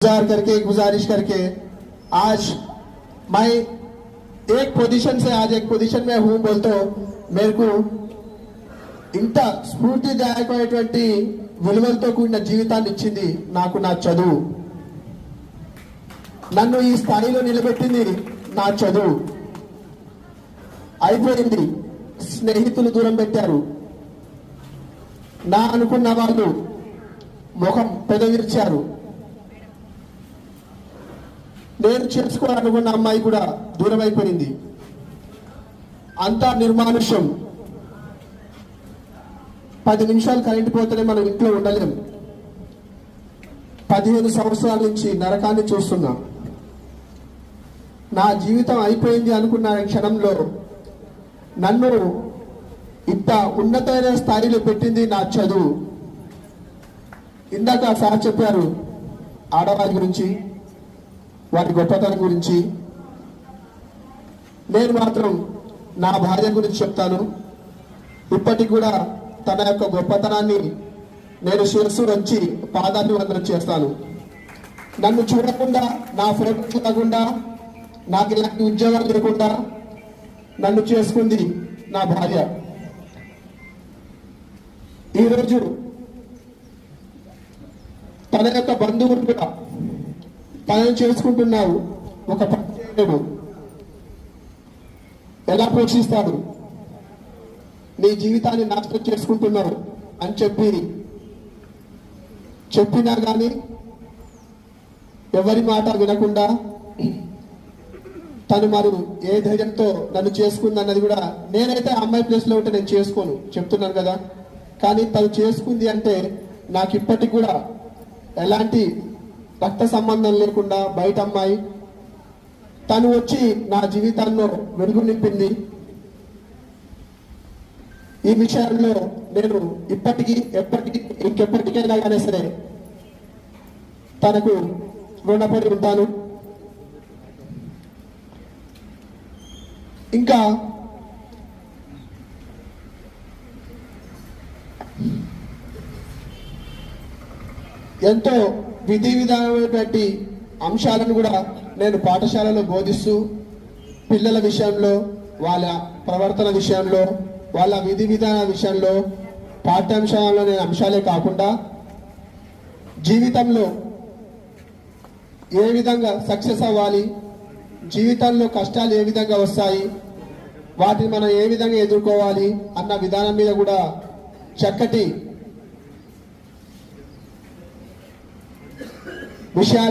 करके एक गुजारिश करके आज मैं एक पोजीशन से आज एक पोजीशन में हूं बोलते मेरे को ఇంత స్ఫూర్తిదాయకమైనటువంటి విలువలతో కూడిన జీవితాన్ని ఇచ్చింది నాకు నా చదువు. నన్ను ఈ స్థాయిలో నిలబెట్టింది నా చదువు. అయిపోయింది, స్నేహితులు దూరం పెట్టారు, నా అనుకున్న వాళ్ళు ముఖం పెదవిర్చారు, నేను చేసుకోవాలనుకున్న అమ్మాయి కూడా దూరం అయిపోయింది. అంతా నిర్మానుష్యం. 10 నిమిషాలు కరెంటు పోతేనే మనం ఇంట్లో ఉండలేం. 15 సంవత్సరాల నుంచి నరకాన్ని చూస్తున్నాం. నా జీవితం అయిపోయింది అనుకున్న క్షణంలో నన్ను ఇంత ఉన్నతమైన స్థాయిలో పెట్టింది నా చదువు. ఇందాక సార్ చెప్పారు ఆడవారి గురించి, వారి గొప్పతనం గురించి. నేను మాత్రం నా భార్య గురించి చెప్తాను. ఇప్పటికి కూడా తన యొక్క గొప్పతనాన్ని నేను శిరస్సు వచ్చి పాదాభివందనం చేస్తాను. నన్ను చూడకుండా, నా ఫోటో చూడకుండా, నాకు ఇలాంటి ఉద్యోగాలు లేకుండా నన్ను చేసుకుంది నా భార్య. ఈరోజు తన యొక్క బంధువులు కూడా తనని చేసుకుంటున్నావు, ఒక పని ఎలా పోషిస్తాడు, నీ జీవితాన్ని నాశనం చేసుకుంటున్నావు అని చెప్పినా కానీ ఎవరి మాట వినకుండా తను మరి ఏ ధైర్యంతో నన్ను చేసుకుందన్నది కూడా, నేనైతే అమ్మాయి ప్లేస్లో ఉంటే నేను చేసుకోను చెప్తున్నాను కదా. కానీ తను చేసుకుంది అంటే నాకు ఇప్పటికి కూడా ఎలాంటి రక్త సంబంధం లేకుండా బయట అమ్మాయి తను వచ్చి నా జీవితాల్లో వెలుగు నింపింది. ఈ విషయంలో నేను ఇప్పటికీ ఇంకెప్పటికైనా కానీ సరే తనకు రుణపడి ఉంటాను. ఇంకా ఎంతో విధి విధానమైనటువంటి అంశాలను కూడా నేను పాఠశాలలో బోధిస్తూ పిల్లల విషయంలో, వాళ్ళ ప్రవర్తన విషయంలో, వాళ్ళ విధి విధాన విషయంలో, పాఠ్యాంశాలలో నేను అంశాలే కాకుండా జీవితంలో ఏ విధంగా సక్సెస్ అవ్వాలి, జీవితంలో కష్టాలు ఏ విధంగా వస్తాయి, వాటిని మనం ఏ విధంగా ఎదుర్కోవాలి అన్న విధానం మీద కూడా చక్కటి విషయాలు